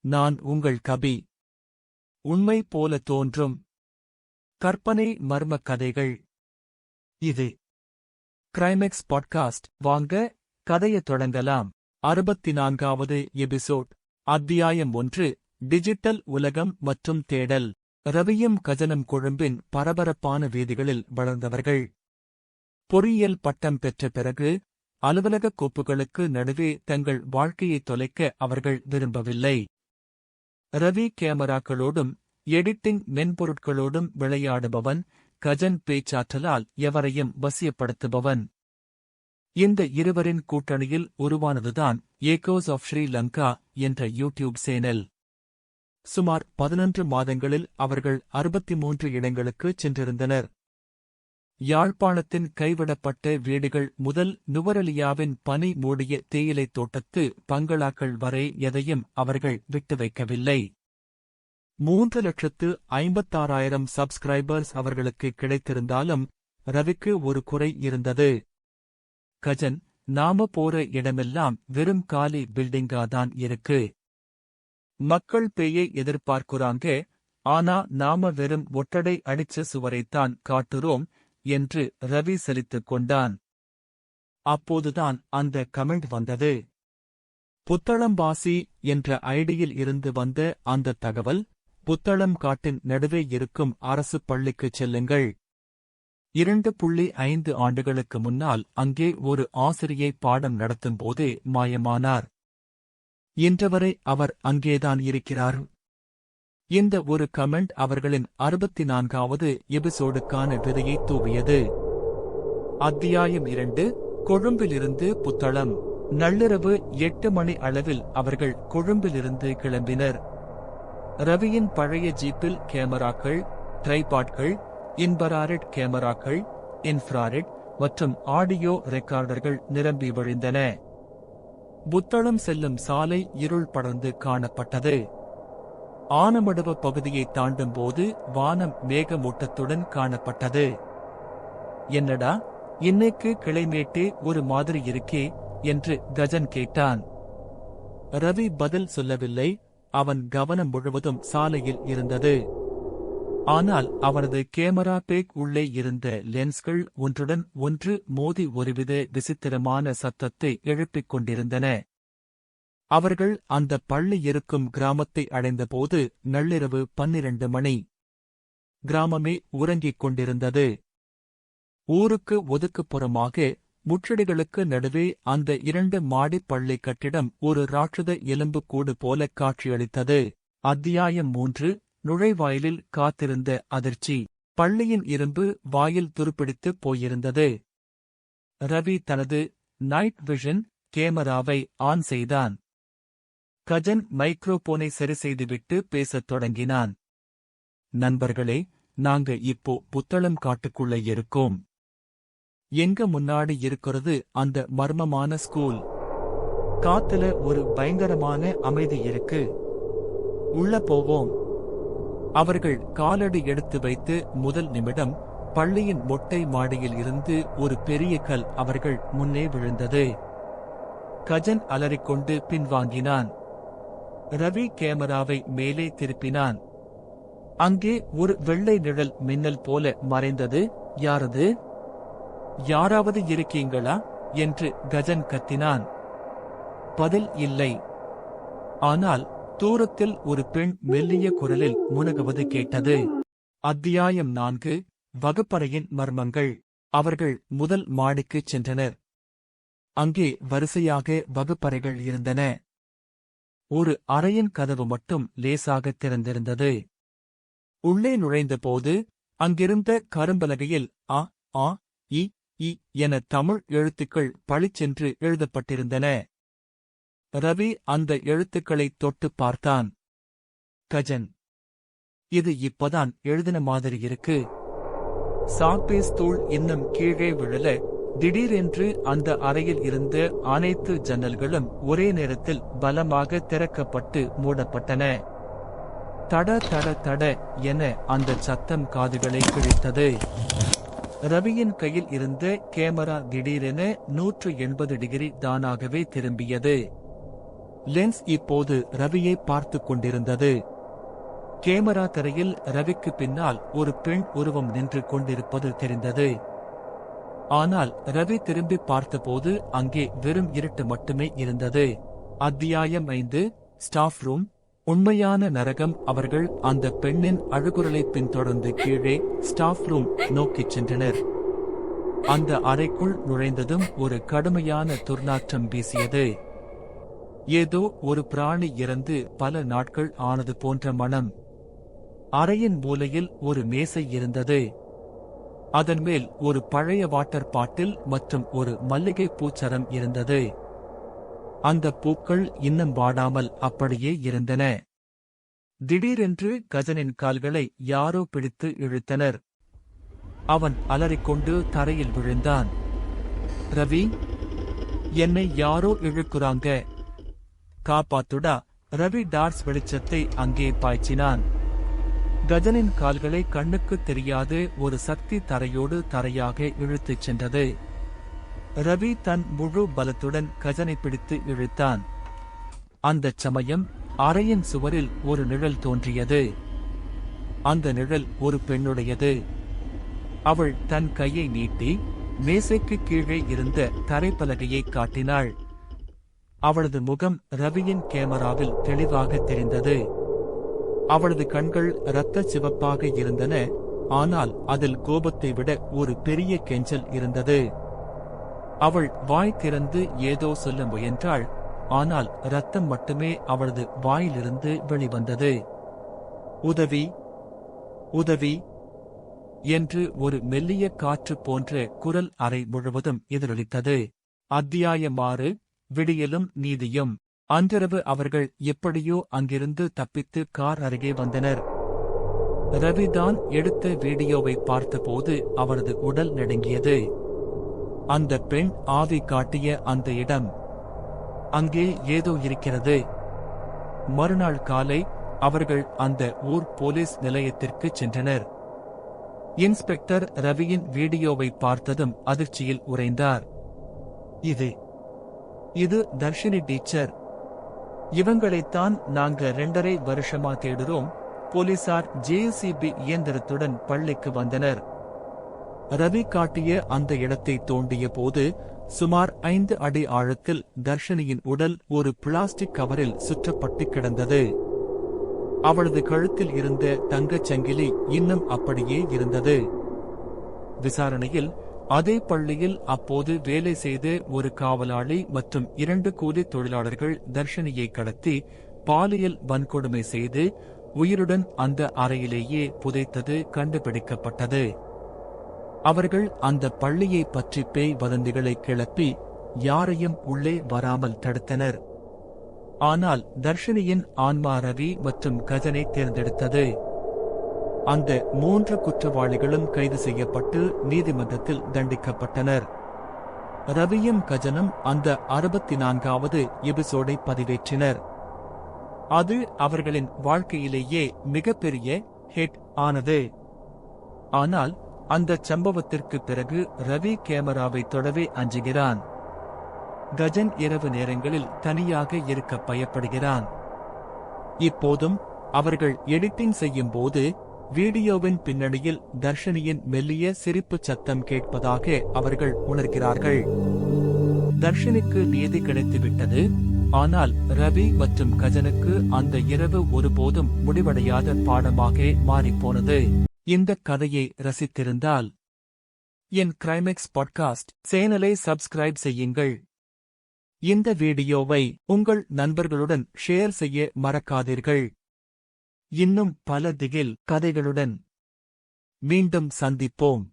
நான் உங்கள் கபி. உண்மை போல தோன்றும் கற்பனை மர்ம கதைகள். இது கிரைமெக்ஸ் பாட்காஸ்ட். வாங்க கதையத் தொடங்கலாம். 64வது எபிசோட். அத்தியாயம் 1. டிஜிட்டல் உலகம் மற்றும் தேடல். ரவியும் கஜனும் கொழும்பின் பரபரப்பான வீதிகளில் வளர்ந்தவர்கள். பொறியியல் பட்டம் பெற்ற பிறகு அலுவலக கோப்புகளுக்கு நடுவே தங்கள் வாழ்க்கையை தொலைக்க அவர்கள் விரும்பவில்லை. ரவி கேமராக்களோடும் எடிட்டிங் மென்பொருட்களோடும் விளையாடுபவன், கஜன் பேச்சாற்றலால் எவரையும் வசியப்படுத்துபவன். இந்த இருவரின் கூட்டணியில் உருவானதுதான் ஏகோஸ் ஆஃப் ஸ்ரீலங்கா என்ற யூடியூப் சேனல். சுமார் 11 மாதங்களில் அவர்கள் 63 இடங்களுக்குச் சென்றிருந்தனர். யாழ்ப்பாணத்தின் கைவிடப்பட்ட வீடுகள் முதல் நுவரெலியாவின் பனி மூடிய தேயிலைத் தோட்டத்து பங்களாக்கள் வரை எதையும் அவர்கள் விட்டு வைக்கவில்லை. 3,56,000 சப்ஸ்கிரைபர்ஸ் அவர்களுக்கு கிடைத்திருந்தாலும் ரவிக்கு ஒரு குறை இருந்தது. கஜன், நாம போற இடமெல்லாம் வெறும் காலி பில்டிங்காதான் இருக்கு. மக்கள் பேயை எதிர்பார்க்குறாங்க, ஆனா நாம வெறும் ஒட்டடை அடிச்ச சுவரைத்தான் காட்டுறோம் என்று ரவி சலித்துக் கொண்டான். அப்போதுதான் அந்த கமெண்ட் வந்தது. புத்தளம்பாசி என்ற ஐடியில் இருந்து வந்த அந்த தகவல், புத்தளம் காட்டின் நடுவே இருக்கும் அரசு பள்ளிக்குச் செல்லுங்கள். 2.5 ஆண்டுகளுக்கு முன்னால் அங்கே ஒரு ஆசிரியை பாடம் நடத்தும்போதே மாயமானார். இன்றவரை அவர் அங்கேதான் இருக்கிறார். இந்த ஒரு கமெண்ட் அவர்களின் 64வது எபிசோடுக்கான விதையை தூவியது. அத்தியாயம் 2. கொழும்பிலிருந்து புத்தளம். நள்ளிரவு 8 மணி அளவில் அவர்கள் கொழும்பிலிருந்து கிளம்பினர். ரவியின் பழைய ஜீப்பில் கேமராக்கள், ட்ரைபாட்கள், இன்ஃப்ராரெட் கேமராக்கள், இன்ஃப்ராரெட் மற்றும் ஆடியோ ரெக்கார்டர்கள் நிரம்பி வழிந்தன. புத்தளம் செல்லும் சாலை இருள் படர்ந்து காணப்பட்டது. ஆனமடுவ பகுதியை தாண்டும் போது வானம் மேகமூட்டத்துடன் காணப்பட்டது. என்னடா, இன்னைக்கு கிளைமேட்டே ஒரு மாதிரி இருக்கே என்று கஜன் கேட்டான். ரவி பதில் சொல்லவில்லை. அவன் கவனம் முழுவதும் சாலையில் இருந்தது. ஆனால் அவனது கேமரா பேக் உள்ளே இருந்த லென்ஸ்கள் ஒன்றுடன் ஒன்று மோதி ஒருவித விசித்திரமான சத்தத்தை எழுப்பிக் கொண்டிருந்தன. அவர்கள் அந்த பள்ளி இருக்கும் கிராமத்தை அடைந்தபோது நள்ளிரவு 12 மணி. கிராமமே உறங்கிக் கொண்டிருந்தது. ஊருக்கு ஒதுக்குப்புறமாக முற்றடிகளுக்கு நடுவே அந்த 2 மாடிப் பள்ளி கட்டிடம் ஒரு ராட்சத எலும்பு கூடு போல காட்சியளித்தது. அத்தியாயம் 3. நுழைவாயிலில் காத்திருந்த அதிர்ச்சி. பள்ளியின் இரும்பு வாயில் துருப்பிடித்துப் போயிருந்தது. ரவி தனது நைட் விஷன் கேமராவை ஆன் செய்தான். கஜன் மைக்ரோபோனை சரிசெய்துவிட்டு பேசத் தொடங்கினான். நண்பர்களே, நாங்க இப்போ புத்தளம் காட்டுக்குள்ள இருக்கோம். எங்க முன்னாடி இருக்கிறது அந்த மர்மமான ஸ்கூல். காத்துல ஒரு பயங்கரமான அமைதி இருக்கு. உள்ள போவோம். அவர்கள் காலடி எடுத்து வைத்து முதல் நிமிடம் பள்ளியின் மொட்டை மாடியில் இருந்து ஒரு பெரிய கல் அவர்கள் முன்னே விழுந்தது. கஜன் அலறிக்கொண்டு பின்வாங்கினான். ரவி கேமராவை மேலே திருப்பினான். அங்கே ஒரு வெள்ளை நிழல் மின்னல் போல மறைந்தது. யாரது? யாராவது இருக்கீங்களா என்று கஜன் கத்தினான். பதில் இல்லை. ஆனால் தூரத்தில் ஒரு பெண் மெல்லிய குரலில் முனகுவது கேட்டது. அத்தியாயம் 4. வகுப்பறையின் மர்மங்கள். அவர்கள் முதல் மாடிக்குச் சென்றனர். அங்கே வரிசையாக வகுப்பறைகள் இருந்தன. ஒரு அறையின் கதவு மட்டும் லேசாகத் திறந்திருந்தது. உள்ளே நுழைந்தபோது அங்கிருந்த கரும்பலகையில் அ, ஆ, இ, இ என தமிழ் எழுத்துக்கள் பளிச்சென்று எழுதப்பட்டிருந்தன. ரவி அந்த எழுத்துக்களைத் தொட்டுப் பார்த்தான். கஜன், இது இப்பதான் எழுதின மாதிரி இருக்கு. சாக்பீஸ் தூள் இன்னும் கீழே விழல. திடீரென்று அந்த அறையில் இருந்த அனைத்து ஜன்னல்களும் ஒரே நேரத்தில் பலமாக திறக்கப்பட்டு மூடப்பட்டன. தட தட தட என அந்த சத்தம் காதுகளை கிழித்தது. ரவியின் கையில் இருந்த கேமரா திடீரென 180 டிகிரி தானாகவே திரும்பியது. லென்ஸ் இப்போது ரவியை பார்த்துக் கொண்டிருந்தது. கேமரா திரையில் ரவிக்கு பின்னால் ஒரு பெண் உருவம் நின்று கொண்டிருப்பது தெரிந்தது. ஆனால் ரவி திரும்பி பார்த்தபோது அங்கே வெறும் இருட்டு மட்டுமே இருந்தது. அத்தியாயம் 5 ஸ்டாஃப் ரூம். உண்மையான நரகம். அவர்கள் அந்த பெண்ணின் அழுகுரலை பின்தொடர்ந்து கீழே ஸ்டாஃப் ரூம் நோக்கிச் சென்றனர். அந்த அறைக்குள் நுழைந்ததும் ஒரு கடுமையான துர்நாற்றம் வீசியது. ஏதோ ஒரு பிராணி இறந்து பல நாட்கள் ஆனது போன்ற மனம். அறையின் மூலையில் ஒரு மேசை இருந்தது. அதன் மேல் ஒரு பழைய வாட்டர் பாட்டில் மற்றும் ஒரு மல்லிகை பூச்சரம் இருந்தது. அந்த பூக்கள் இன்னும் வாடாமல் அப்படியே இருந்தன. திடீரென்று கஜனின் கால்களை யாரோ பிடித்து இழுத்தனர். அவன் அலறிக்கொண்டு தரையில் விழுந்தான். ரவி, என்னை யாரோ இழுக்குறாங்க, காப்பாத்துடா. ரவி டார்ச் வெளிச்சத்தை அங்கே பாய்ச்சினான். கஜனின் கால்களை கண்ணுக்குத் தெரியாது ஒரு சக்தி தரையோடு தரையாக இழுத்துச் சென்றது. ரவி தன் முழு பலத்துடன் கஜனை பிடித்து இழுத்தான். அந்தச் சமயம் அறையின் சுவரில் ஒரு நிழல் தோன்றியது. அந்த நிழல் ஒரு பெண்ணுடையது. அவள் தன் கையை நீட்டி மேசைக்கு கீழே இருந்த தரைப்பலகையை காட்டினாள். அவளது முகம் ரவியின் கேமராவில் தெளிவாக தெரிந்தது. அவளது கண்கள் இரத்த சிவப்பாக இருந்தன. ஆனால் அதில் கோபத்தை விட ஒரு பெரிய கெஞ்சல் இருந்தது. அவள் வாய் திறந்து ஏதோ சொல்ல முயன்றாள். ஆனால் இரத்தம் மட்டுமே அவளது வாயிலிருந்து வெளிவந்தது. உதவி, உதவி என்று ஒரு மெல்லிய காற்று போன்ற குரல் அறை முழுவதும் எதிரொலித்தது. அத்தியாயம் 6 விடியலும் நீதியும். அன்றிரவு அவர்கள் எப்படியோ அங்கிருந்து தப்பித்து கார் அருகே வந்தனர். ரவிதான் எடுத்த வீடியோவை பார்த்தபோது அவரது உடல் நடுங்கியது. அந்த பெண் ஆவி காட்டிய அந்த இடம். அங்கே ஏதோ இருக்கிறது. மறுநாள் காலை அவர்கள் அந்த ஊர் போலீஸ் நிலையத்திற்கு சென்றனர். இன்ஸ்பெக்டர் ரவியின் வீடியோவை பார்த்ததும் அதிர்ச்சியில் உறைந்தார். இது தர்ஷினி டீச்சர். இவங்களைத்தான் நாங்க 2.5 வருஷமா தேடுறோம். போலீசார் ஜேசிபி இயந்திரத்துடன் பள்ளிக்கு வந்தனர். ரவி காட்டிய அந்த இடத்தை தோண்டிய போது சுமார் 5 அடி ஆழத்தில் தர்ஷினியின் உடல் ஒரு பிளாஸ்டிக் கவரில் சுற்றப்பட்டு கிடந்தது. அவளது கழுத்தில் இருந்த தங்கச் சங்கிலி இன்னும் அப்படியே இருந்தது. விசாரணையில் அதே பள்ளியில் அப்போது வேலை செய்த ஒரு காவலாளி மற்றும் 2 கூலி தொழிலாளர்கள் தர்ஷினியை கடத்தி பாலியல் வன்கொடுமை செய்து உயிருடன் அந்த அறையிலேயே புதைத்தது கண்டுபிடிக்கப்பட்டது. அவர்கள் அந்த பள்ளியை பற்றி பேய் வதந்திகளை கிளப்பி யாரையும் உள்ளே வராமல் தடுத்தனர். ஆனால் தர்ஷினியின் ஆன்மா ரவி மற்றும் கஜனை தேர்ந்தெடுத்தது. அந்த 3 குற்றவாளிகளும் கைது செய்யப்பட்டு நீதிமன்றத்தில் தண்டிக்கப்பட்டனர். ரவியும் கஜனும் அந்த 64வது எபிசோடை பதிவேற்றினர். அது அவர்களின் வாழ்க்கையிலேயே மிகப்பெரிய ஹிட் ஆனது. ஆனால் அந்தச் சம்பவத்திற்கு பிறகு ரவி கேமராவை தொடவே அஞ்சுகிறான். கஜன் இரவு நேரங்களில் தனியாக இருக்க பயப்படுகிறான். இப்போதும் அவர்கள் எடிட்டிங் செய்யும் போது வீடியோவின் பின்னணியில் தர்ஷினியின் மெல்லிய சிரிப்புச் சத்தம் கேட்பதாக அவர்கள் உணர்கிறார்கள். தர்ஷினிக்கு நீதி கிடைத்துவிட்டது. ஆனால் ரவி மற்றும் கஜனுக்கு அந்த இரவு ஒருபோதும் முடிவடையாத பாடமாக மாறிப்போனது. இந்த கதையை ரசித்திருந்தால் என் கிரைமெக்ஸ் பாட்காஸ்ட் சேனலை சப்ஸ்கிரைப் செய்யுங்கள். இந்த வீடியோவை உங்கள் நண்பர்களுடன் ஷேர் செய்ய மறக்காதீர்கள். இன்னும் பல திகில் கதைகளுடன் மீண்டும் சந்திப்போம்.